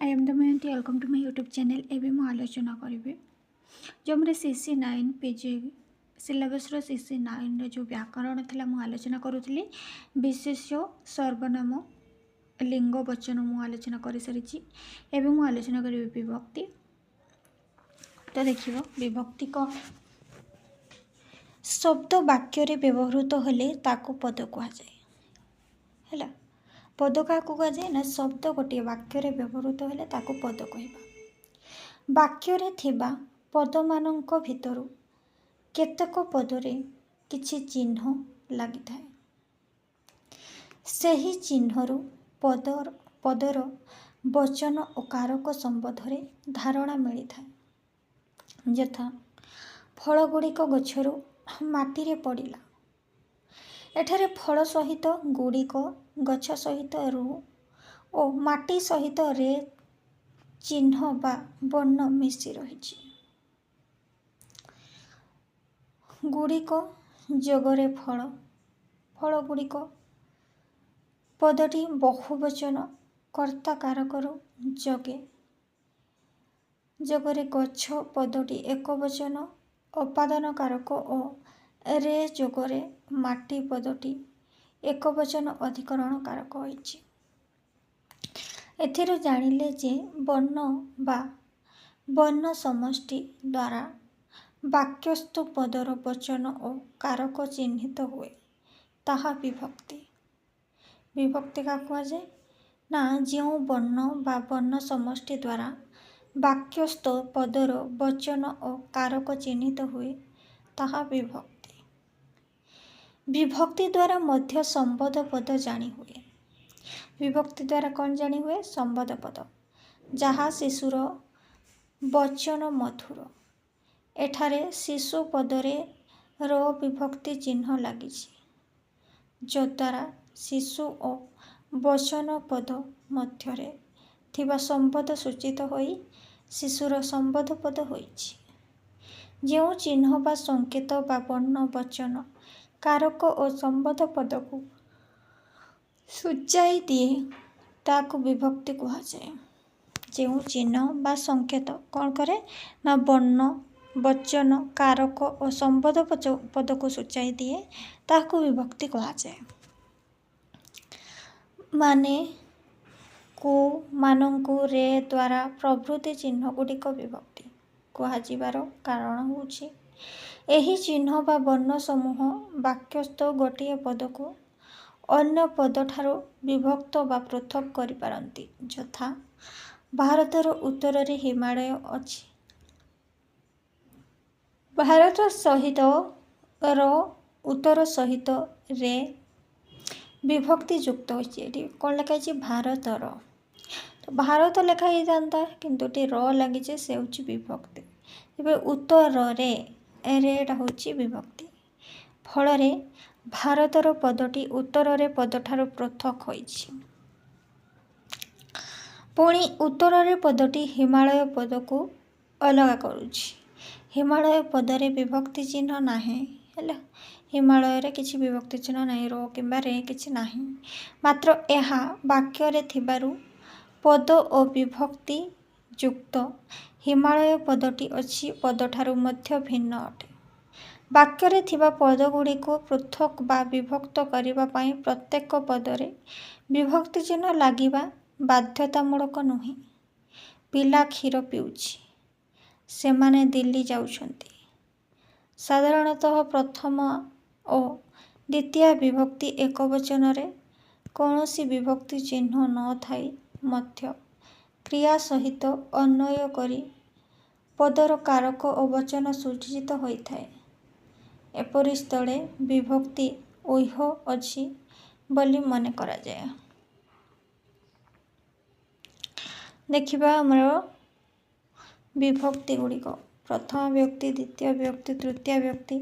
I am Damayanti welcome to my YouTube channel. एवं मु आलोचना करी जो मेरे CC9 पीजी सिलेबस CC9 जो व्याकरण था मु आलोचना करुली विशेष्य सर्वनाम लिंग वचन मु आलोचना कर सारी एवं मु आलोचना करी विभक्ति। तो देखिए विभक्ति कौन शब्द वाक्य व्यवहृत होले ताकू पद कहुए है। पद क्या कहुए ना शब्द गोटे वाक्य व्यवहृत होले ताकू पद कहवा। वाक्य थिबा पद मानक भितर केतेक पदरे किछि चिन्ह लगी थाए। सही चिन्हरु पदर वचन और कारक संबंध रे धारणा मिली थाए। यथा फल गुड़िक गछरु माटी रे पड़िला। एठारे फल सहित गुड़िक गछ सहित रु और माटी सहित रे चिन्ह बा वर्ण मिशी रही। गुड़िक जोगरे फल फल गुड़िक पदटी बहुवचन कर्ता कारकरु जोगे जोगरे गछ पदटी एक वचन उपादान कारक और रे जोगरे माटी पदटी एक वचन अधिकरण कारक होइछि। एथिरो जानिले जे वर्ण बा वर्ण समष्टि द्वारा वाक्यस्थ पदर वचन और कारक चिन्हित हुए ताहा विभक्ति। विभक्ति का कहुए ना जो वर्ण बा वर्ण समष्टि द्वारा वाक्यस्थ पदर वचन और कारक चिन्हित हुए ताहा विभक्ति। विभक्ति द्वारा मध्य संबोध पद जानी हुए। विभक्ति द्वारा कौन जानी हुए संबोध पद जहाँ शिशुर वचन मधुर। एठारे शिशु पदरे र विभक्ति चिन्ह लगी जो द्वारा शिशु और वचन पद मध्यरे थिबा संबोध सूचित होई शिशुर संबोध पद होइछि। जो चिन्ह बा संकेत बा वर्ण वचन कारक और संबोध पद को सूचाई दिए ताकू विभक्ति कहुए। जो चिन्ह बा संकेत कौन करे ना वर्ण वचन कारक और संबोध पद को सूचाई दिए ताकू विभक्ति कहुए। माने को मानंकु रे द्वारा प्रभृति चिन्ह गुड़िक विभक्ति कहुवर कारण होछि एही चिन्ह बा वर्ण समूह वाक्यस्थ गोटे पद को अन्य पद ठारो विभक्त बा पृथक करि पारंती। यथा भारतर उत्तर रे हिमालय अछि। भारत सहित र उत्तर सहित रे विभक्ति युक्त होती कौन लिखाई भारतर। तो भारत लिखाई था किंतु र लगी से हूँ विभक्ति। उत्तर रेटा हूँ विभक्ति फल भारतर पदटी उत्तर रे पद ठारू पृथक होइछि। पुणी उत्तर रे पदटी हिमालय पद को अलग करुछि। हिमालय पदरे विभक्ति चिन्ह नाही है। हिमालय रे किछि विभक्ति चिन्ह नाही रो किंबा रे किछि नाही मात्र एहा वाक्य रे थिबारु पद और विभक्ति युक्त हिमालय पदटी अच्छी पद ठारू मध्य भिन्न अटे। वाक्य रे थिबा पद गुड़ी को पृथक बा विभक्त करिबा पई प्रत्येक पदरे विभक्ति चिन्ह लागिबा बाध्यतामूलक नुहे। पिला क्षीर पिउछि सेमाने दिल्ली जाउछंती। साधारणतः प्रथम और द्वितीय विभक्ति एक वचन रे कौनसी विभक्ति चिन्ह न थाई मध्य क्रिया सहित अन्वय करी पदर कारक और वचन सूचित होइथाए। एपरि स्थले विभक्ति ओह अछि बोली मने करा जाए। देखिबा हमरो विभक्ति गुड़िक प्रथम विभक्ति द्वितीय विभक्ति तृतीय विभक्ति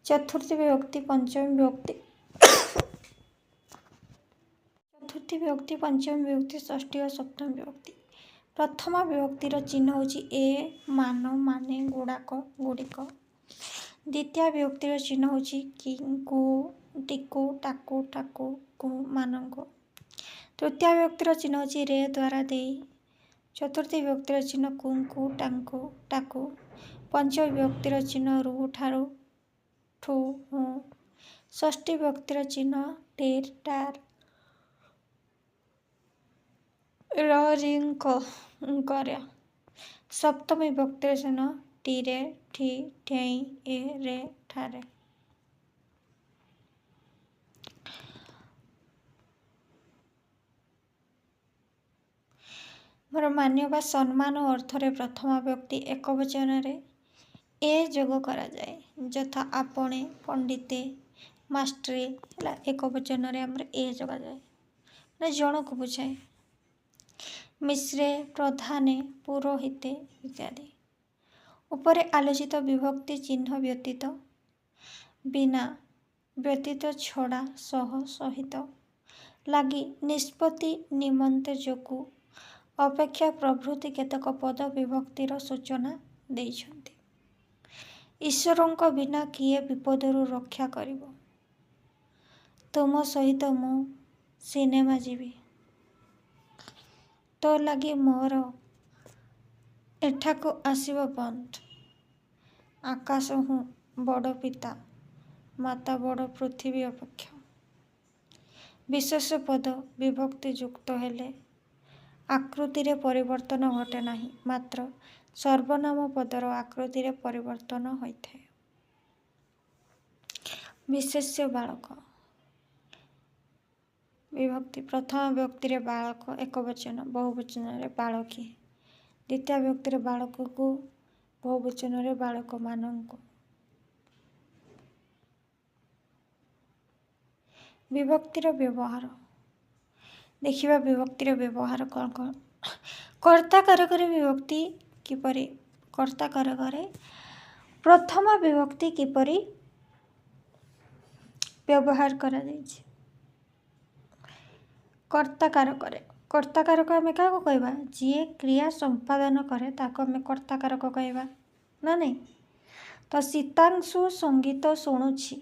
चतुर्थी विभक्ति पंचम विभक्ति चतुर्थी विभक्ति पंचम विभक्ति षष्ठी और सप्तम विभक्ति। प्रथम विभक्तिर चिन्ह होछि ए मान माने गुड़ाक गुड़िक। द्वितीय विभक्तिर चिन्ह होछि कि कु टिकु टाकु ठाकु कु मानक। तृतीय विभक्तिर चिन्ह होछि रे द्वारा देई चतुर्थी विभक्तिर चिन्ह कुंकु टांकु टाकु। पंचमी विभक्तिर चिन्ह रु ठारू ठू हूँ। षष्ठी विभक्तिर चिन्ह टेर टार र रिंग कर। सप्तमी विभक्तिर चिन्ह टीरे ठी ठेई ए रे ठारे। मोर मान्य बा सम्मान अर्थरे प्रथमा व्यक्ति एक वचन ए जोग करा जाए यथा आपणे पंडिते मास्टरे है एक वचन ए जोगा जाए ना जन को बुझाए। मिश्रे प्रधाने पुरोहिते इत्यादि। उपरे आलोचित विभक्ति चिन्ह व्यतीत बिना व्यतीत छड़ा सह सहित लगी निष्पत्ति निमंते जोगु अपेक्षा प्रभृति केतक पद विभक्तिर सूचना देइछन्ति। ईश्वरंक बिना किए विपदरू रक्षा करिवो। तुम सहित मु सिनेमा जीवी तो लगी मोर एठाकु आसिबो बंद। आकाश हूँ बड़ पिता माता बड़ पृथ्वी अपेक्षा। विशेष पद विभक्ति युक्त हेले आकृति रे परिवर्तन घटे नाही मात्र सर्वनाम पदर आकृति रे परिवर्तन होइथे। विशेष्य बालक विभक्ति प्रथम व्यक्ति रे बालक एक वचन बहुवचन रे बालकी। द्वितीय व्यक्ति रे बालक को बहुवचन रे बालक मानक। विभक्तिर व्यवहार देखिबा। विभक्तिर व्यवहार कौन कौन? कर्ता कारक विभक्ति किपरि कर्ता कारक प्रथम विभक्ति किपरि व्यवहार करा जाइछि। कर्ता कारक आमे क्या कहवा जी क्रिया संपादन करे ताको आमे कर्ता कारक कहवा ना नहीं। तो सीतांशु संगीत शुणुछि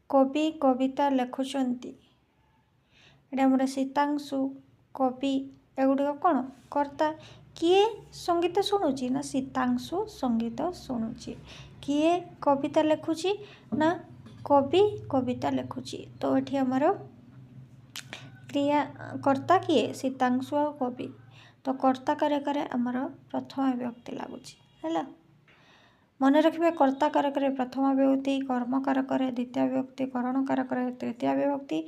कवि कविता लेखुचंती एटा हमर सीतांशु कवि एगुड़िक कौन कर्ता। किए संगीत शुणुची ना सीतांशु संगीत शुणुची। किए कविता लेखुची ना कवि कविता लेखुची। तो ये आमर क्रिया कर्ता किए सीतांशु और कवि। तो कर्ता कारक आमर प्रथम विभक्ति लगुच है। मन रखिए कर्ता कारक प्रथम विभक्ति कर्म कारक द्वितीय विभक्ति करण कारक तृतीय विभक्ति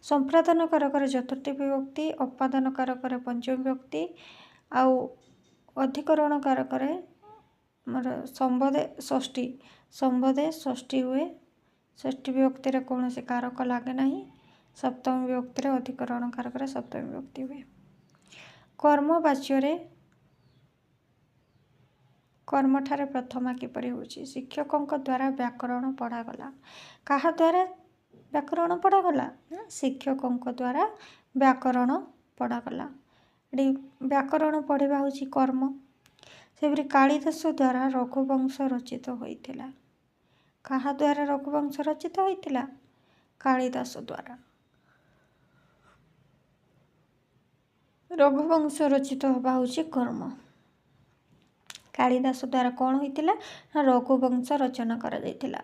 संपादन कारक चतुर्थी विभक्ति अपादन कारक पंचमी विभक्ति आउ अधिकरण कारक संबोधे षष्ठी संबोधे षष्ठी हुए। षष्ठी विभक्ति कौन से कारक लगे ना। सप्तमी विभक्ति अधिकरण कारक सप्तमी विभक्ति हुए। कर्मवाच्य कर्मठारे प्रथमा किपरि होछि। शिक्षकों द्वारा व्याकरण पढ़ागला। कहा द्वारा व्याकरण पढ़ागला? शिक्षकों द्वारा व्याकरण पढ़ागला। व्याकरण पढ़ा होछि कर्म। से कालिदास द्वारा रघुवंश रचित होइथिला। कहा द्वारा रघुवंश रचित होइथिला? कालिदास द्वारा। रघुवंश रचित होबा होछि कर्म। कालिदास द्वारा कौन होइथिला ना रघुवंश रचना करा जाइथिला।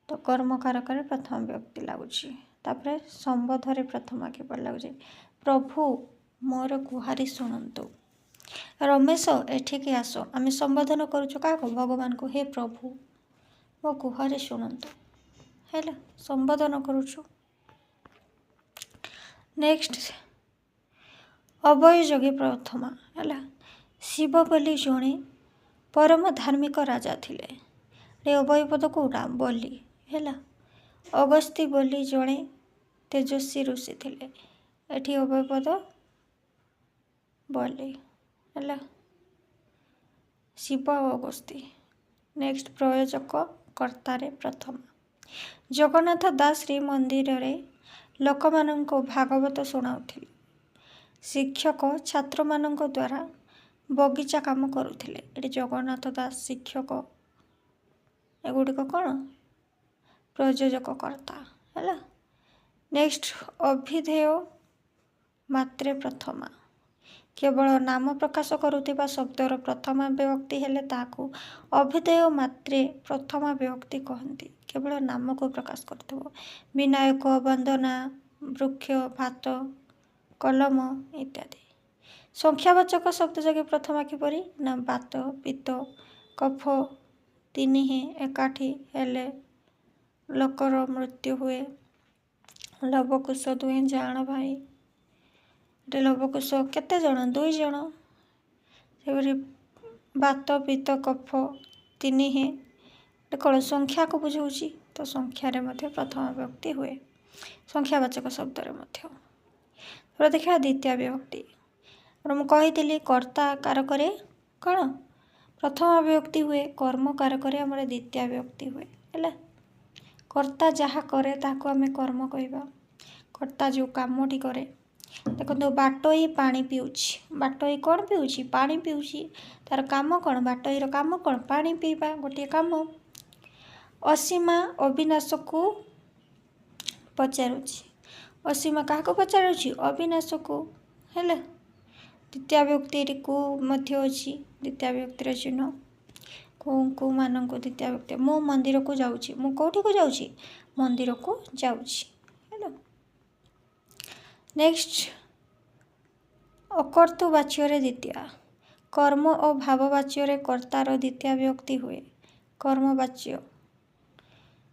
तो कर्म कारक प्रथम विभक्ति लगुच। तापर संबोधरे प्रथमा किपरि लगुच प्रभु मोर गुहारी शुणु। रमेश एठिक आस आम संबोधन करुचु क्या भगवान को हे प्रभु मो गुहारी शुणु है संबोधन करुचु। नेक्स्ट अभययोगी प्रथमा है। शिव बोली जड़े परम धार्मिक राजा थिले। अभय पद कौटा बोली है। अगस्ती बोली जड़े तेजस्वी ऋषि थिले। एठी अभय पद बोली है। शिव अगस्ती। नेक्स्ट प्रयोजक कर्तारे प्रथम। जगन्नाथ दास श्री मंदिर रे लोक माननको भागवत शुणाउथिले। शिक्षक छात्र माननको द्वारा बगीचा काम करुथिले। एटी जगन्नाथ दास शिक्षक एगुड़िक कौन प्रयोजक कर्ता है। नेक्स्ट अभिधेय मात्रे प्रथमा। केवल नाम प्रकाश करुवा शब्दर प्रथमा विभक्ति हेले ताकू अभ्युदय मात्रे प्रथमा विभक्ति कहती। केवल नाम को प्रकाश कर विनायक, वंदना, वृक्ष, भात, कलम इत्यादि। संख्यावाचक शब्द जगह प्रथमा किपरि ना बात, पित्त, कफ तिनिहे एकाठी हेले लोकर मृत्यु हुए। लवकुश दुहे जान भाई लवकुश केते जन 2 जन। से बात, पित्त, कफ तिनिहे कौन संख्या को बुझाऊँगी तो संख्यार मध्य प्रथम विभक्ति हुए संख्यावाचक शब्द देखा द्वितीय विभक्ति। मुझे कही कर्ता कारक कौन प्रथम विभक्ति हुए, कर्म कारक आमर द्वितीय विभक्ति हुए है। कर्ता जहाँ करे ताको आमे कर्म कहवा। कर्ता जो कामटी करे देखो बाटोई पानी पीऊँच, बाटोई कौन पीऊँच पानी पीऊँच, तार काम कौन बाटोईर काम कौन पानी पीवा गोटे काम। असीमा अविनाश को पचारुची, असीमा क्या पचारुची अविनाश को है। द्वितीय विभक्ति को मध्य अच्छी द्वितीय विभक्तिर चिन्ह को मान को द्वितीय विभक्ति। मु मंदिर को जाऊँगी, मु कौटी को जाऊँगी मंदिर को जाऊँगी है। नेक्स्ट अकर्तृवाच्य द्वितीय कर्म और भाववाच्य कर्तार द्वितीय विभक्ति हुए कर्मवाच्य।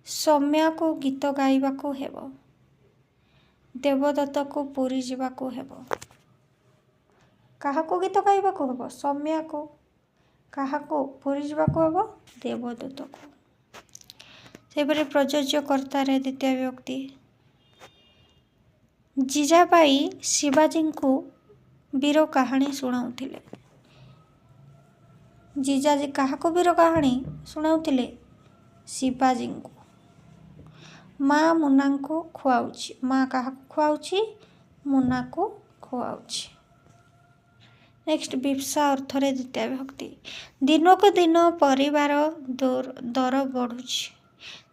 सम्या को गीत गाइबा को हेबो, देवदत्त को पुरी जीवा को हेबो। कहा को गीत गाइबा को हेबो सम्या को, कहा को पुरी जीवा को हेबो देवदत्त को। सेपरि प्रयोज्य कर्तार द्वितीय विभक्ति। जीजाबाई शिवाजी को वीर कहानी शुणाउथिले। जीजाजी कहा को वीर कहानी शुणाउथिले शिवाजी को। माँ मुन्ना को खुआउची, माँ कहा खुआउची मुन्ना को खुआउची। नेक्स्ट विप्सा अर्थरे द्वितीय विभक्ति। दिन को दिन परिवार दर बढ़ुची,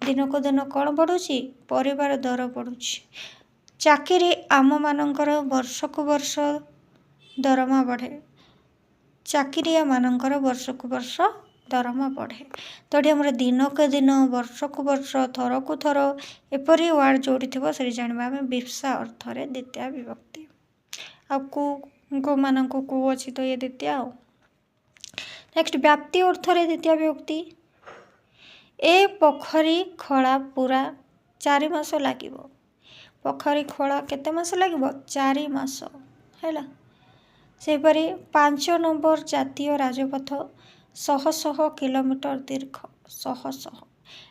दिन को दिन कौन बढ़ुची परिवार दर बढ़ुची। चाकरी आम मानकर वर्ष को वर्ष दरमा बढ़े, चाकरिया मानकर वर्ष को वर्ष दरमा बढ़े। तो ये आम दिन को दिन वर्ष को वर्ष थर को थर एपरी वार्ड जोड़ी थी से जानवा आम विप्सा अर्थरे द्वितीय विभक्ति। आ मान को अच्छी तो ये द्वितीय। नेक्स्ट व्याप्ति अर्थरे द्वितीय विभक्ति। ए पोखरी खोला पूरा 4 मास लागिबो, पोखरी खोला केते मास लागिबो 4 मास है। सेपरि 5 नंबर जातीय राजपथ 100 किलोमीटर दीर्घ 100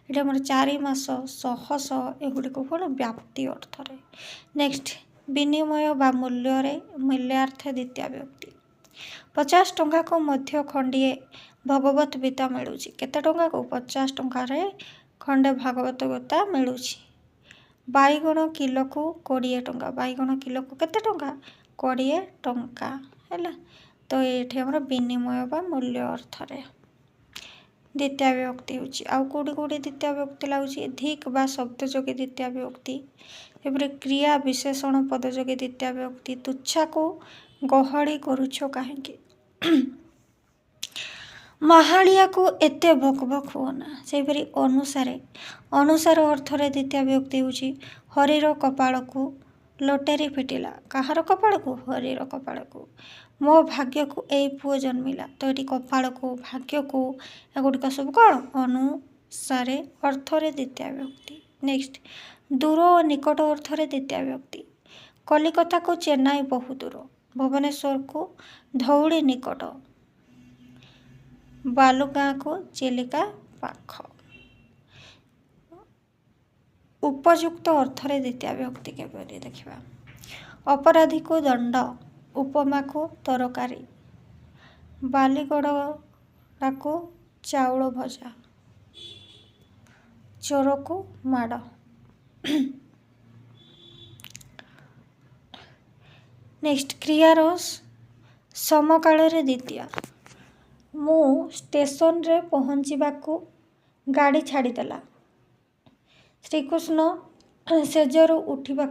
ये आम 4 मास 100 एगुड़िक कौन व्याप्ति अर्थरे। नेक्स्ट विनिमय बा मूल्यार्थ द्वितीय विभक्ति। 50 टंका को मध्य खंडे भगवत गीता मिलूँ, केते टंका को 50 टंकार खंडे भागवत गीता मिलूँ। बैगण किलो को 20 टंका, बैगण किलो को केते टंका 20 टंका है। तो ये आम विनिमय बा मूल्य अर्थरे द्वितीय विभक्ति होची। आउ कोडी कोडी द्वितीय विभक्ति लगुच धिक बा शब्द जोगे द्वितीय विभक्ति। एपरे क्रिया विशेषण पद जोगे द्वितीय विभक्ति। तुच्छा को गहड़ी करुछ काहेकि, माहालिया को एते भक भक होना। सेपरि अनुसारे अनुसार अर्थरे द्वितीय विभक्ति होची हरिर कपाल को लटेरी फिटिला, कहार कपाल को हरिर कपाल को। मो भाग्य को ए पुओ जन्मिला, तो ये कपाल को भाग्य को एगुड़िक सब कौन अनुसारे अर्थरे द्वितीय विभक्ति। नेक्स्ट दूर और निकट अर्थरे द्वितीय विभक्ति। कलिकता को चेन्नई बहु दूर, भुवनेश्वर को धौली निकट, बालुगाँ को चिलिका पाख। उपयुक्त अर्थरे द्वितीय विभक्ति के देखा। अपराधी को दंड, उपमा को तरकारी, बालीगड़ा को चाउल भजा, चोर को माड़। नेक्स्ट क्रियार समकाल द्वितीय। मु स्टेशन रे पहुँचवा को गाड़ी छाड़ीदेला, श्रीकृष्ण सेजरू उठा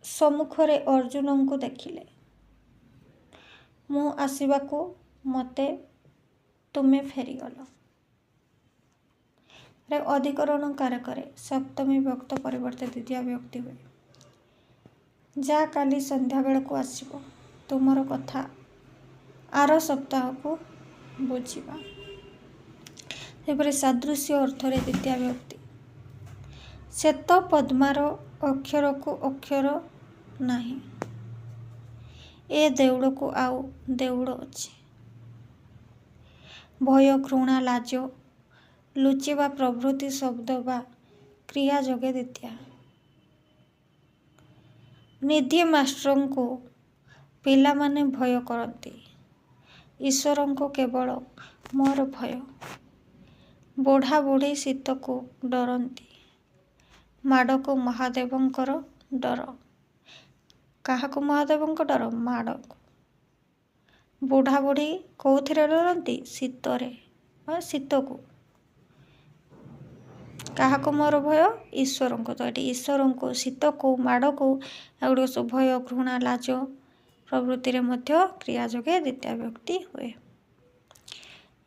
ସମ୍ମୁଖରେ ଅର୍ଜୁନଙ୍କୁ ଦେଖିଲେ। ମୁଁ ଆସିବାକୁ ମୋତେ ତୁମେ ଫେରିଗଲ। ରେ ଅଧିକରଣ କାରକରେ ସପ୍ତମୀ ବିଭକ୍ତି ପରିବର୍ତ୍ତେ ଦ୍ୱିତୀୟ ବିଭକ୍ତି ହୁଏ। ଯା କାଲି ସନ୍ଧ୍ୟାବେଳକୁ ଆସିବ, ତୁମର କଥା ଆର ସପ୍ତାହକୁ ବୁଝିବା। ସେପରି ସାଦୃଶ୍ୟ ଅର୍ଥରେ ଦ୍ୱିତୀୟ ବିଭକ୍ତି। ଶ୍ଵେତ ପଦ୍ମାର ଅକ୍ଷରକୁ ଅକ୍ଷର ନାହିଁ, ଏ ଦେଉଳକୁ ଆଉ ଦେଉଳ ଅଛି। ଭୟ, ଘୃଣା, ଲାଜ, ଲୁଚିବା ପ୍ରଭୃତି ଶବ୍ଦ ବା କ୍ରିୟା ଯୋଗେ ଦ୍ୱିତୀୟା। ନିଧି ମାଷ୍ଟ୍ରଙ୍କୁ ପିଲାମାନେ ଭୟ କରନ୍ତି, ଈଶ୍ୱରଙ୍କୁ କେବଳ ମୋର ଭୟ। ବୁଢ଼ା ବୁଢ଼ୀ ଶୀତକୁ ଡରନ୍ତି, ମାଡ଼କୁ ମହାଦେବଙ୍କର ଡର। କାହାକୁ ମହାଦେବଙ୍କ ଡର? ମାଡ଼କୁ। ବୁଢ଼ା ବୁଢ଼ୀ କୋଉଥିରେ ଡରନ୍ତି? ଶୀତରେ ବା ଶୀତକୁ। କାହାକୁ ମୋର ଭୟ? ଈଶ୍ୱରଙ୍କୁ। ତ ଏଠି ଈଶ୍ୱରଙ୍କୁ, ଶୀତକୁ, ମାଡ଼କୁ ଏଗୁଡ଼ିକ ସବୁ ଭୟ, ଘୃଣା, ଲାଜ ପ୍ରଭୃତିରେ ମଧ୍ୟ କ୍ରିୟା ଯୋଗେ ଦ୍ୱିତୀୟ ବିଭକ୍ତି ହୁଏ।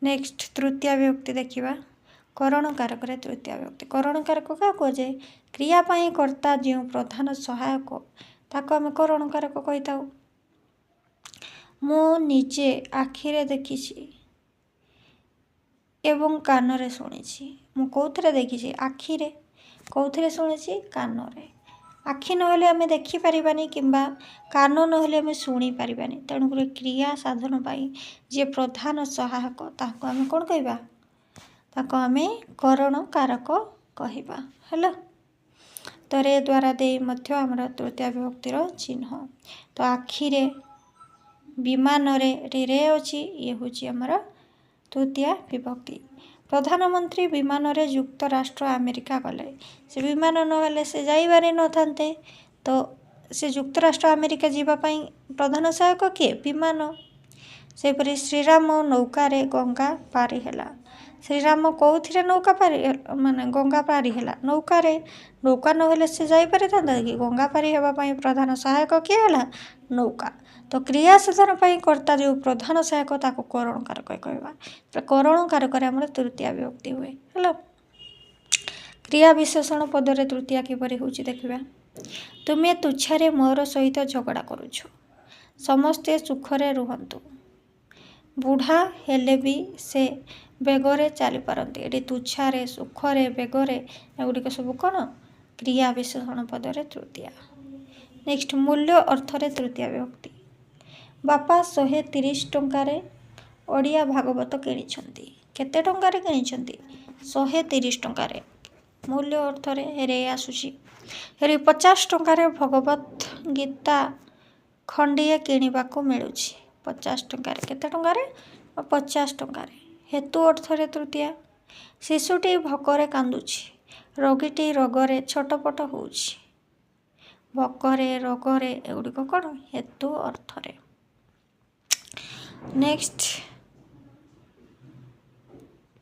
ନେକ୍ସଟ ତୃତୀୟ ବିଭକ୍ତି ଦେଖିବା। କରଣ କାରକରେ ତୃତୀୟ ବିଭକ୍ତି। କରଣ କାରକ କାହାକୁ କୁହାଯାଏ? କ୍ରିୟା ପାଇଁ କର୍ତ୍ତା ଯେଉଁ ପ୍ରଧାନ ସହାୟକ ତାକୁ ଆମେ କରଣ କାରକ କହିଥାଉ। ମୁଁ ନିଜେ ଆଖିରେ ଦେଖିଛି ଏବଂ କାନରେ ଶୁଣିଛି। ମୁଁ କୋଉଥିରେ ଦେଖିଛି? ଆଖିରେ। କୋଉଥିରେ ଶୁଣିଛି? କାନରେ। ଆଖି ନହେଲେ ଆମେ ଦେଖିପାରିବାନି କିମ୍ବା କାନ ନହେଲେ ଆମେ ଶୁଣିପାରିବାନି। ତେଣୁକରି କ୍ରିୟା ସାଧନ ପାଇଁ ଯିଏ ପ୍ରଧାନ ସହାୟକ ତାହାକୁ ଆମେ କ'ଣ କହିବା? ତାକୁ ଆମେ କରଣ କାରକ କହିବା। ହେଲା, ତ ରେ ଦ୍ୱାରା ଦେଇ ମଧ୍ୟ ଆମର ତୃତୀୟ ବିଭକ୍ତିର ଚିହ୍ନ। ତ ଆଖିରେ, ବିମାନରେ ଏଠି ରେ ଅଛି, ଇଏ ହେଉଛି ଆମର ତୃତୀୟ ବିଭକ୍ତି। ପ୍ରଧାନମନ୍ତ୍ରୀ ବିମାନରେ ଯୁକ୍ତରାଷ୍ଟ୍ର ଆମେରିକା ଗଲେ। ସେ ବିମାନ ନହେଲେ ସେ ଯାଇପାରି ନଥାନ୍ତେ। ତ ସେ ଯୁକ୍ତରାଷ୍ଟ୍ର ଆମେରିକା ଯିବା ପାଇଁ ପ୍ରଧାନ ସହାୟକ କିଏ? ବିମାନ। ସେହିପରି ଶ୍ରୀରାମ ନୌକାରେ ଗଙ୍ଗା ପାରି ହେଲା। ଶ୍ରୀରାମ କୋଉଥିରେ ନୌକା ପାରି ଗଙ୍ଗା ପାରି ହେଲା? ନୌକାରେ। ନୌକା ନହେଲେ ସେ ଯାଇପାରିଥାନ୍ତା କି? ଗଙ୍ଗା ପାରି ହେବା ପାଇଁ ପ୍ରଧାନ ସହାୟକ କିଏ ହେଲା? ନୌକା। ତ କ୍ରିୟା ସାଧନ ପାଇଁ କର୍ତ୍ତା ଯେଉଁ ପ୍ରଧାନ ସହାୟକ ତାକୁ କରଣ କାରକ କହିବା। କରଣ କାରକରେ ଆମର ତୃତୀୟ ବିଭକ୍ତି ହୁଏ। ହେଲା, କ୍ରିୟା ବିଶେଷଣ ପଦରେ ତୃତୀୟା କିପରି ହେଉଛି ଦେଖିବା। ତୁମେ ତୁଚ୍ଛାରେ ମୋର ସହିତ ଝଗଡ଼ା କରୁଛ, ସମସ୍ତେ ସୁଖରେ ରୁହନ୍ତୁ। ବୁଢ଼ା ହେଲେ ବି ସେ ବେଗରେ ଚାଲିପାରନ୍ତି। ଏଠି ତୁଚ୍ଛାରେ, ସୁଖରେ, ବେଗରେ ଏଗୁଡ଼ିକ ସବୁ କ'ଣ? କ୍ରିୟା ବିଶେଷଣ ପଦରେ ତୃତୀୟା। ନେକ୍ସଟ ମୂଲ୍ୟ ଅର୍ଥରେ ତୃତୀୟ ବିଭକ୍ତି। ବାପା 130 ଟଙ୍କାରେ ଓଡ଼ିଆ ଭାଗବତ କିଣିଛନ୍ତି। କେତେ ଟଙ୍କାରେ କିଣିଛନ୍ତି? 130 ଟଙ୍କାରେ। ମୂଲ୍ୟ ଅର୍ଥରେ ରେ ଆସୁଛି। 50 ଟଙ୍କାରେ ଭଗବତ ଗୀତା ଖଣ୍ଡିଏ କିଣିବାକୁ ମିଳୁଛି। 50 ଟଙ୍କାରେ। କେତେ ଟଙ୍କାରେ? 50 ଟଙ୍କାରେ। ହେତୁ ଅର୍ଥରେ ତୃତୀୟା। ଶିଶୁଟି ଭୋକରେ କାନ୍ଦୁଛି, ରୋଗୀଟି ରୋଗରେ ଛଟପଟ ହେଉଛି। ଭୋକରେ, ରୋଗରେ ଏଗୁଡ଼ିକ କ'ଣ? ହେତୁ ଅର୍ଥରେ।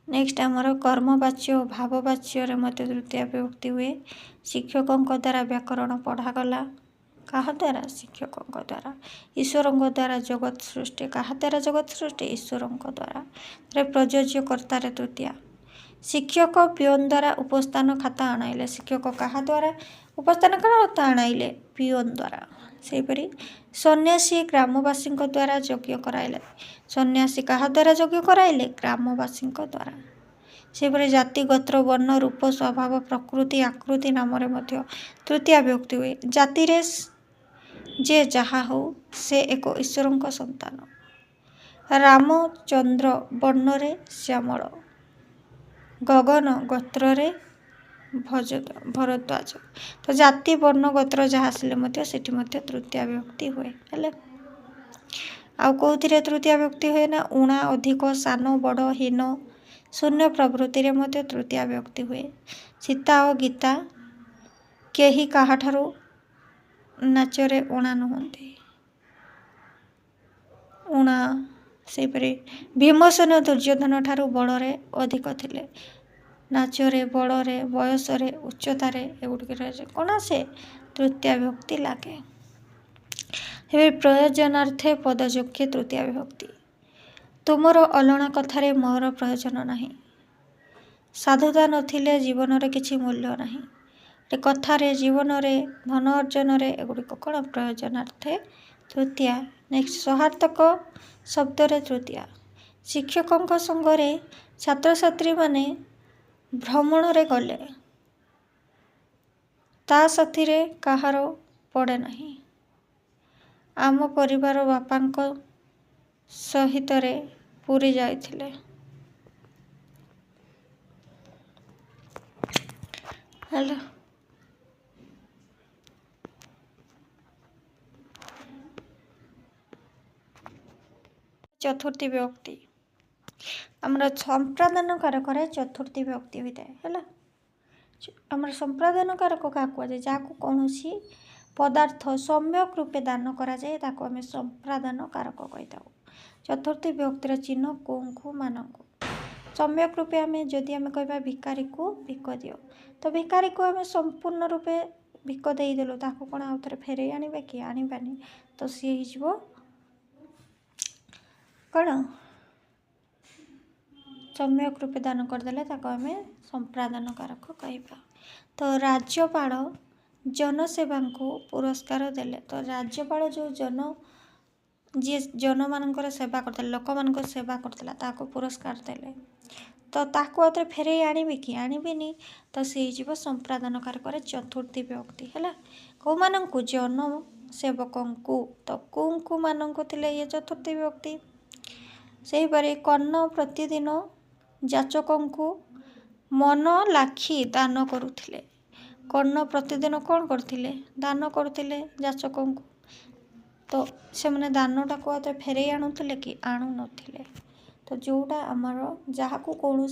ନେକ୍ସଟ ଆମର କର୍ମବାଚ୍ୟ ଓ ଭାବବାଚ୍ୟରେ ମଧ୍ୟ ତୃତୀୟ ବିଭକ୍ତି ହୁଏ। ଶିକ୍ଷକଙ୍କ ଦ୍ୱାରା ବ୍ୟାକରଣ ପଢ଼ାଗଲା। କାହା ଦ୍ୱାରା? ଶିକ୍ଷକଙ୍କ ଦ୍ୱାରା। ଈଶ୍ୱରଙ୍କ ଦ୍ୱାରା ଜଗତ ସୃଷ୍ଟି। କାହା ଦ୍ୱାରା ଜଗତ ସୃଷ୍ଟି? ଈଶ୍ୱରଙ୍କ ଦ୍ୱାରା। ପ୍ରଯୋଜ୍ୟ କର୍ତ୍ତାରେ ତୃତୀୟା। ଶିକ୍ଷକ ପିଅନ ଦ୍ୱାରା ଉପସ୍ଥାନ ଖାତା ଆଣାଇଲେ। ଶିକ୍ଷକ କାହା ଦ୍ୱାରା ଉପସ୍ଥାନ ଖାତା ଆଣାଇଲେ? ପିଅନ ଦ୍ୱାରା। ସେହିପରି ସନ୍ନ୍ୟାସୀ ଗ୍ରାମବାସୀଙ୍କ ଦ୍ୱାରା ଯଜ୍ଞ କରାଇଲେ। ସନ୍ନ୍ୟାସୀ କାହା ଦ୍ୱାରା ଯଜ୍ଞ କରାଇଲେ? ଗ୍ରାମବାସୀଙ୍କ ଦ୍ୱାରା। ସେହିପରି ଜାତି, ଗୋତ୍ର, ବର୍ଣ୍ଣ, ରୂପ, ସ୍ୱଭାବ, ପ୍ରକୃତି, ଆକୃତି ନାମରେ ମଧ୍ୟ ତୃତୀୟ ବିଭକ୍ତି ହୁଏ। ଜାତିରେ ଯେ ଯାହା ହଉ ସେ ଏକ ଈଶ୍ୱରଙ୍କ ସନ୍ତାନ। ରାମଚନ୍ଦ୍ର ବର୍ଣ୍ଣରେ ଶ୍ୟାମଳ, ଗଗନ ଗୋତ୍ରରେ ଭରଦ୍ୱାଜ। ତ ଜାତି, ବର୍ଣ୍ଣ, ଗୋତ୍ର ଯାହା ଆସିଲେ ମଧ୍ୟ ସେଠି ମଧ୍ୟ ତୃତୀୟ ବିଭକ୍ତି ହୁଏ। ହେଲେ ଆଉ କେଉଁଥିରେ ତୃତୀୟ ବିଭକ୍ତି ହୁଏ ନା ଉଣା, ଅଧିକ, ସାନ, ବଡ଼, ହୀନ, ଶୂନ୍ୟ ପ୍ରଭୃତିରେ ମଧ୍ୟ ତୃତୀୟ ବିଭକ୍ତି ହୁଏ। ସୀତା ଓ ଗୀତା କେହି କାହାଠାରୁ ନାଚରେ ଉଣା ନୁହନ୍ତି। ଉଣା। ସେହିପରି ଭୀମସେନ ଦୁର୍ଯ୍ୟୋଧନ ଠାରୁ ବଳରେ ଅଧିକ ଥିଲେ। ନାଚରେ, ବଳରେ, ବୟସରେ, ଉଚ୍ଚତାରେ ଏଗୁଡ଼ିକରେ କ'ଣ ଆସେ? तृतीया विभक्ति लगे। प्रयोजनार्थे पदयोग्य तृतीया विभक्ति। तुमर अलणा कथारे मोर प्रयोजन नहीं। साधुता नथिले जीवन रे किछि मूल्य नहीं। कथारे जीवन रे धन अर्जन रे एगुड़िक कौन प्रयोजनार्थे तृतीया। नेक्स्ट सहार्थक शब्द रे तृतीया। शिक्षकों संगरे छात्र छात्री माने भ्रमण रे गले ता साथी रे कहार पड़े नहीं। आम परिवार बापांको सहित रे पुरी जाइथिले। हेलो चतुर्थी विभक्ति आमर संप्रादान कारक चतुर्थी विभक्ति होता है। आमर संप्रादान कारक क्या कहुए जहाँ कौन पदार्थ सम्यक रूपे दान करा जाए ताको आम संप्रादान कारक कही था। चतुर्थी विभक्तिर चिन्ह को मानक सम्यक रूपे आम जदि आम कह भिकारी को भिक दियो तो भिकारी को आम संपूर्ण रूपे भिक देदेलु ताको कौन आउ थे फेरे आने कि आनबानी तो सी कौन सम्यक रूपे दान करदेले ताको आम संप्रादान कारक कहवा। तो राज्यपाल जनसेवा को पुरस्कार देले तो राज्यपाल जो जी जन मान सेवा करते लोक मान सेवा करता ताको पुरस्कार देले तो ताको आउे फेरे आने कि आनबेनी तो सी संप्रादान कारक चतुर्थी विभक्ति है। कौ मान जन सेवकों को तो को मानक थे ये चतुर्थी विभक्ति। से कर्ण प्रतिदिन जाचकों को मन लाखी दान करुथिले। कर्ण प्रतिदिन कौन करथिले दान करथिले जाचकों को तो से मैंने दानटा को आते फेरे आणुथिले कि आणु नथिले। तो जोटा आमर जहाँ को कौन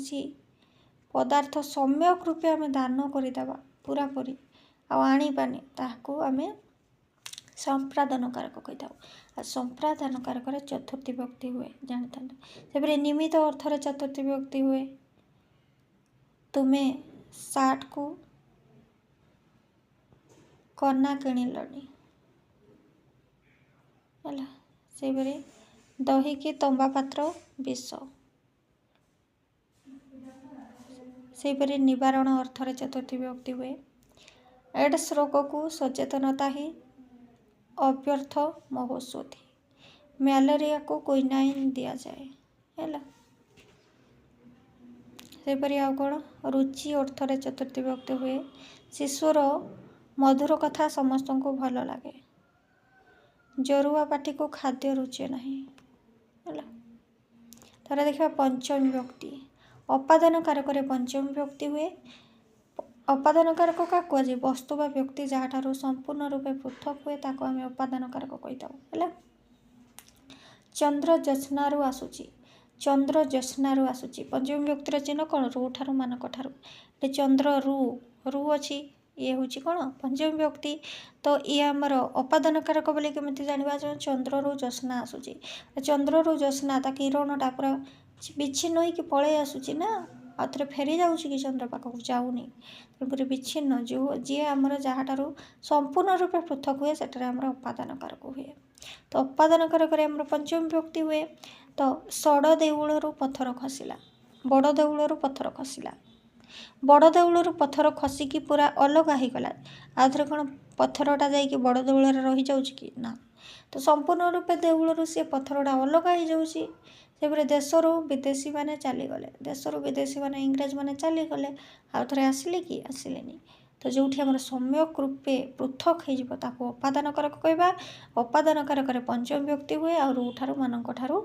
पदार्थ सम्यक रूपे आम दान करदेवा पूरापूरी आनीबानी ताकू आम संप्रादान कारक कही था। संप्रादान कारक चतुर्थी विभक्ति हुए जानी था। निमित्त अर्थर चतुर्थी विभक्ति हुए तुम्हें सार्ट को कना किणिलनी है। से दही की तंबा पात्र विष से निवारण अर्थर चतुर्थी विभक्ति हुए। एड्स रोग को सचेतनता ही अव्यर्थ महोषधि। मैलेरिया को क्विनाइन दिया जाए है। सेपरी आउ कौन रुचि अर्थर चतुर्थी विभक्ति हुए। शिशुर मधुर कथा समस्त को भल लगे। जरुआ पाटी को खाद्य रुचे नहीं है। तार देखा पंचमी विभक्ति अपादान कारक पंचमी विभक्ति हुए। अपादान कारक क्या कहुए वस्तु बा व्यक्ति जहाँ संपूर्ण रूपे पृथक हुए ताको आम अपादान कारक कही था। चंद्र ज्योत्स्नारू आसूची चंद्र ज्योत्स्नारू आसूची पंचमी विभक्तिर चिन्ह कौन रू ठारू मानक ठारू चंद्र रू अच्छी ये हूँ कौन पंचमी विभक्ति। तो ये आमर अपादान कारक बोली केमी जाना चंद्र रू ज्योत्स्ना आसूची चंद्र रू ज्योत्स्ना ता किरणटा पूरा विच्छिन्न होकर पलि आसूची ना आउ थे फेरी जाऊँगी कि चंद्र पाखक जाऊनी तेणुक विच्छिन्न जो जी आमर जहाँ संपूर्ण रूपे पृथक हुए से अपादान कारक हुए। तो अपादान कारक पंचमी विभक्ति हुए। तो सड़ देउलू पत्थर खसला बड़ देउलू पत्थर खसला बड़ देउलू पत्थर खसिकी पूरा अलग होगला आउे कौन पत्थरटा जा बड़ देउल रही जाऊँ कि ना तो संपूर्ण रूपे देउलू सी पत्थरटा अलग हो जाऊँगी। से देशरू विदेशी मैंने चलीगले देशरू विदेशी मैंने इंग्रेज मैंने चलीगले आउ थे आसिले कि आसिलेनी तो जो आम सम्यक रूपे पृथक हो अपादान कारक कहवा। अपादान कारक पंचमी विभक्ति हुए आ रू ठारू मानक ठारू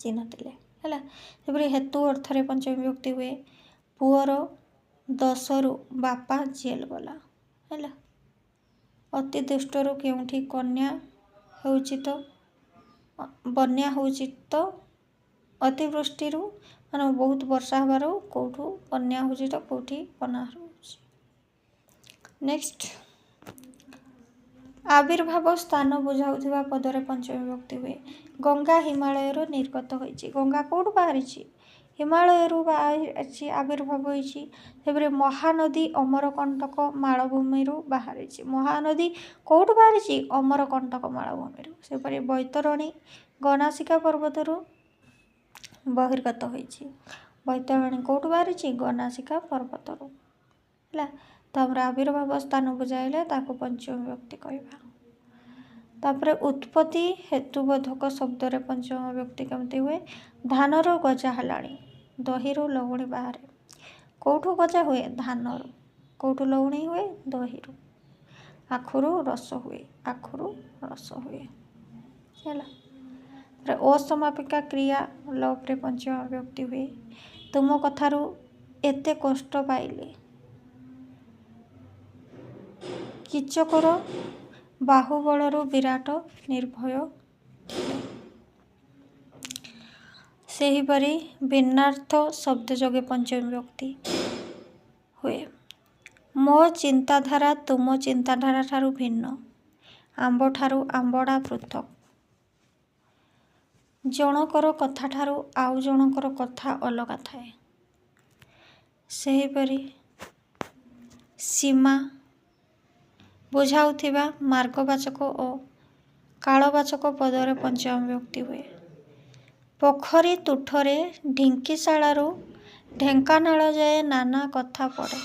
चिन्ह थे है। हेतु अर्थर पंचमी विभक्ति हुए। पुअर दशरू बापा जेल गला है। अति दुष्टरू केउठी कन्या होउची तो बन्या होउची तो अतिवृष्टि माने बहुत वर्षा हबार कौटू बन्या होउची तो कौटी अनाहार होउची। नेक्स्ट आविर्भाव स्थान बुझाउथिबा पदरे पंचमी विभक्ति हुए। गंगा हिमालय निर्गत होइची गंगा कौटू बाहरी ହିମାଳୟରୁ ବାହାରିଛି ଆବିର୍ଭାବ ହୋଇଛି। ସେପରି ମହାନଦୀ ଅମରକଣ୍ଟକ ମାଳଭୂମିରୁ ବାହାରିଛି। ମହାନଦୀ କେଉଁଠୁ ବାହାରିଛି? ଅମରକଣ୍ଟକ ମାଳଭୂମିରୁ। ସେପରି ବୈତରଣୀ ଗନାସିକା ପର୍ବତରୁ ବହିର୍ଗତ ହୋଇଛି। ବୈତରଣୀ କେଉଁଠୁ ବାହାରିଛି? ଗନାସିକା ପର୍ବତରୁ। ହେଲା, ତ ଆମର ଆବିର୍ଭାବ ସ୍ଥାନ ବୁଝାଇଲେ ତାକୁ ପଞ୍ଚମ ବିଭକ୍ତି କହିବା। ତାପରେ ଉତ୍ପତ୍ତି ହେତୁବୋଧକ ଶବ୍ଦରେ ପଞ୍ଚମ ବିଭକ୍ତି କେମିତି ହୁଏ? ଧାନର ଗଜା ହେଲାଣି, ଦହିରୁ ଲହୁଣୀ ବାହାରେ। କେଉଁଠୁ ଗଜା ହୁଏ? ଧାନରୁ। କେଉଁଠୁ ଲହୁଣୀ ହୁଏ? ଦହିରୁ। ଆଖୁରୁ ରସ ହୁଏ, ଆଖୁରୁ ରସ ହୁଏ। ହେଲା, ଅସମାପିକା କ୍ରିୟା ଲୋପରେ ପଞ୍ଚମ ବିଭକ୍ତି ହୁଏ। ତୁମ କଥାରୁ ଏତେ କଷ୍ଟ ପାଇଲେ। କିଚକର ବାହୁବଳରୁ ବିରାଟ ନିର୍ଭୟ ଥିଲେ। ସେହିପରି ଭିନ୍ନାର୍ଥ ଶବ୍ଦ ଯୋଗେ ପଞ୍ଚମ ବିଭକ୍ତି ହୁଏ। ମୋ ଚିନ୍ତାଧାରା ତୁମ ଚିନ୍ତାଧାରା ଠାରୁ ଭିନ୍ନ, ଆମ୍ବଠାରୁ ଆମ୍ବଡ଼ା ପୃଥକ୍। ଜଣକର କଥାଠାରୁ ଆଉ ଜଣକର କଥା ଅଲଗା ଥାଏ। ସେହିପରି ସୀମା ବୁଝାଉଥିବା ମାର୍ଗବାଚକ ଓ କାଳବାଚକ ପଦରେ ପଞ୍ଚମ ବିଭକ୍ତି ହୁଏ। ପୋଖରୀ ତୁଠରେ ଢିଙ୍କିଶାଳାରୁ ଢେଙ୍କାନାଳ ଯାଏ ନାନା କଥା ପଡ଼େ।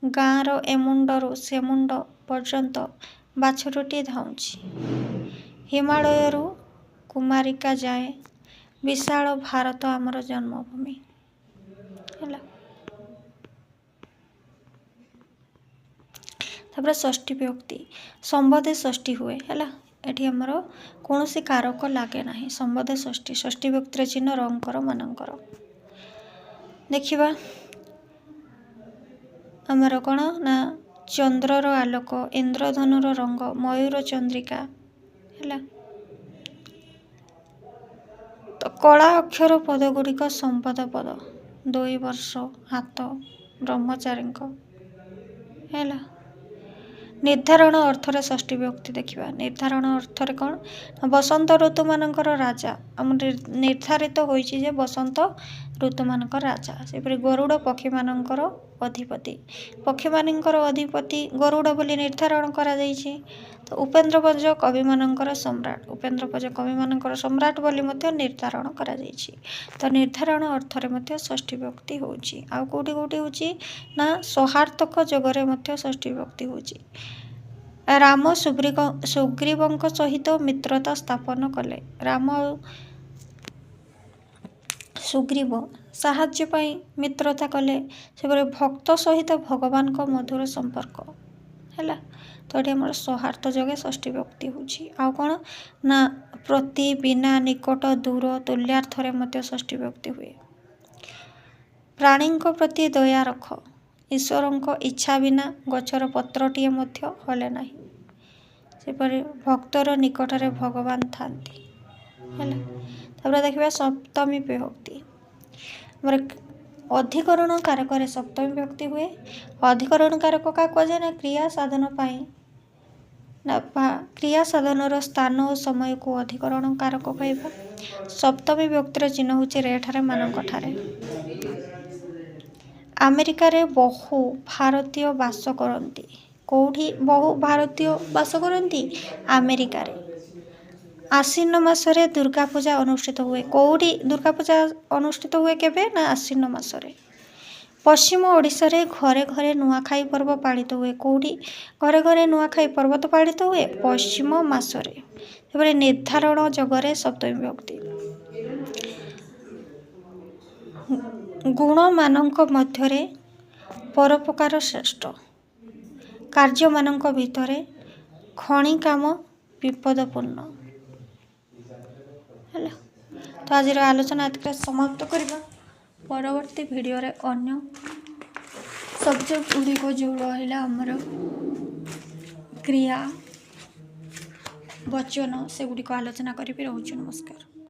ଗାଁର ଏମୁଣ୍ଡରୁ ସେମୁଣ୍ଡ ପର୍ଯ୍ୟନ୍ତ ବାଛୁରୀଟି ଧାଉଁଛି। ହିମାଳୟରୁ କୁମାରିକା ଯାଏ ବିଶାଳ ଭାରତ ଆମର ଜନ୍ମଭୂମି। ହେଲା, ତାପରେ ଷଷ୍ଠୀ ବିଭକ୍ତି। ସମ୍ବନ୍ଧେ ଷଷ୍ଠୀ ହୁଏ। ହେଲା, ଏଠି ଆମର କୌଣସି କାରକ ଲାଗେ ନାହିଁ। ସମ୍ବନ୍ଧେ ଷଷ୍ଠୀ, ଷଷ୍ଠୀ ବିଭକ୍ତିର ଚିହ୍ନ ରଙ୍କର ମାନଙ୍କର। ଦେଖିବା ଆମର କ'ଣ ନା ଚନ୍ଦ୍ରର ଆଲୋକ, ଇନ୍ଦ୍ରଧନୁର ରଙ୍ଗ, ମୟୂର ଚନ୍ଦ୍ରିକା। ହେଲା, ତ କଳା ଅକ୍ଷର ପଦ ଗୁଡ଼ିକ ସମ୍ପଦ ପଦ। 2 ବର୍ଷ, ହାତ, ବ୍ରହ୍ମଚାରୀଙ୍କ। ହେଲା, ନିର୍ଦ୍ଧାରଣ ଅର୍ଥରେ ଷଷ୍ଠୀ ବିଭକ୍ତି ଦେଖିବା। ନିର୍ଦ୍ଧାରଣ ଅର୍ଥରେ କ'ଣ? ବସନ୍ତ ଋତୁମାନଙ୍କର ରାଜା। ଆମର ନିର୍ଦ୍ଧାରିତ ହୋଇଛି ଯେ ବସନ୍ତ ଋତୁମାନଙ୍କର ରାଜା। ସେପରି ଗରୁଡ଼ ପକ୍ଷୀମାନଙ୍କର ଅଧିପତି। ପକ୍ଷୀମାନଙ୍କର ଅଧିପତି ଗରୁଡ଼ ବୋଲି ନିର୍ଦ୍ଧାରଣ କରାଯାଇଛି। ତ ଉପେନ୍ଦ୍ରଭଞ୍ଜ କବିମାନଙ୍କର ସମ୍ରାଟ। ଉପେନ୍ଦ୍ରଭଞ୍ଜ କବିମାନଙ୍କର ସମ୍ରାଟ ବୋଲି ମଧ୍ୟ ନିର୍ଦ୍ଧାରଣ କରାଯାଇଛି। ତ ନିର୍ଦ୍ଧାରଣ ଅର୍ଥରେ ମଧ୍ୟ ଷଷ୍ଠୀ ବିଭକ୍ତି ହେଉଛି। ଆଉ କେଉଁଠି କେଉଁଠି ହେଉଛି ନା ସହାର୍ଥକ ଯୋଗରେ ମଧ୍ୟ ଷଷ୍ଠୀ ବିଭକ୍ତି ହେଉଛି। ରାମ ସୁଗ୍ରୀବଙ୍କ ସହିତ ମିତ୍ରତା ସ୍ଥାପନ କଲେ। ରାମ ଆଉ ସୁଗ୍ରୀବ ସାହାଯ୍ୟ ପାଇଁ ମିତ୍ରତା କଲେ। ସେପରି ଭକ୍ତ ସହିତ ଭଗବାନଙ୍କ ମଧୁର ସମ୍ପର୍କ। ହେଲା, ତ ଏଠି ଆମର ସହାର୍ଥ ଯୋଗେ ଷଷ୍ଠୀ ବିଭକ୍ତି ହେଉଛି। ଆଉ କ'ଣ ନା ପ୍ରତି, ବିନା, ନିକଟ, ଦୂର, ତୁଲ୍ୟାର୍ଥରେ ମଧ୍ୟ ଷଷ୍ଠୀ ବିଭକ୍ତି ହୁଏ। ପ୍ରାଣୀଙ୍କ ପ୍ରତି ଦୟା ରଖ, ଈଶ୍ୱରଙ୍କ ଇଚ୍ଛା ବିନା ଗଛର ପତ୍ରଟିଏ ମଧ୍ୟ ହଲେ ନାହିଁ। ସେପରି ଭକ୍ତର ନିକଟରେ ଭଗବାନ ଥାନ୍ତି। ହେଲା, ତାପରେ ଦେଖିବା ସପ୍ତମୀ ବିଭକ୍ତି। ଆମର ଅଧିକରଣ କାରକରେ ସପ୍ତମୀ ବିଭକ୍ତି ହୁଏ। ଅଧିକରଣ କାରକ କାହା କୁହାଯାଏ ନା କ୍ରିୟା ସାଧନ ପାଇଁ ନା କ୍ରିୟା ସାଧନର ସ୍ଥାନ ଓ ସମୟକୁ ଅଧିକରଣ କାରକ କହିବା। ସପ୍ତମୀ ବିଭକ୍ତିର ଚିହ୍ନ ହେଉଛି ରେ ଠାରେ ମାନଙ୍କ ଠାରେ। ଆମେରିକାରେ ବହୁ ଭାରତୀୟ ବାସ କରନ୍ତି। କେଉଁଠି ବହୁ ଭାରତୀୟ ବାସ କରନ୍ତି? ଆମେରିକାରେ। ଆଶ୍ୱିନ ମାସରେ ଦୁର୍ଗା ପୂଜା ଅନୁଷ୍ଠିତ ହୁଏ। କେଉଁଠି ଦୁର୍ଗା ପୂଜା ଅନୁଷ୍ଠିତ ହୁଏ? କେବେ ନା ଆଶ୍ୱିନ ମାସରେ। ପଶ୍ଚିମ ଓଡ଼ିଶାରେ ଘରେ ଘରେ ନୂଆଖାଇ ପର୍ବ ପାଳିତ ହୁଏ। କେଉଁଠି ଘରେ ଘରେ ନୂଆଖାଇ ପର୍ବ ତ ପାଳିତ ହୁଏ? ପଶ୍ଚିମ ମାସରେ। ସେପରି ନିର୍ଦ୍ଧାରଣ ଯୋଗରେ ସପ୍ତମୀ ବିଭକ୍ତି। ଗୁଣମାନଙ୍କ ମଧ୍ୟରେ ପରୋପକାର ଶ୍ରେଷ୍ଠ। କାର୍ଯ୍ୟମାନଙ୍କ ଭିତରେ ଖଣି କାମ ବିପଦପୂର୍ଣ୍ଣ। ହେଲା, ତ ଆଜିର ଆଲୋଚନା ଏତିକି ସମାପ୍ତ କରିବା। ପରବର୍ତ୍ତୀ ଭିଡ଼ିଓରେ ଅନ୍ୟ ସବଜେକ୍ଟ ଗୁଡ଼ିକ ଯେଉଁ ରହିଲା ଆମର କ୍ରିୟା, ବଚନ, ସେଗୁଡ଼ିକ ଆଲୋଚନା କରିବି। ରହୁଛି, ନମସ୍କାର।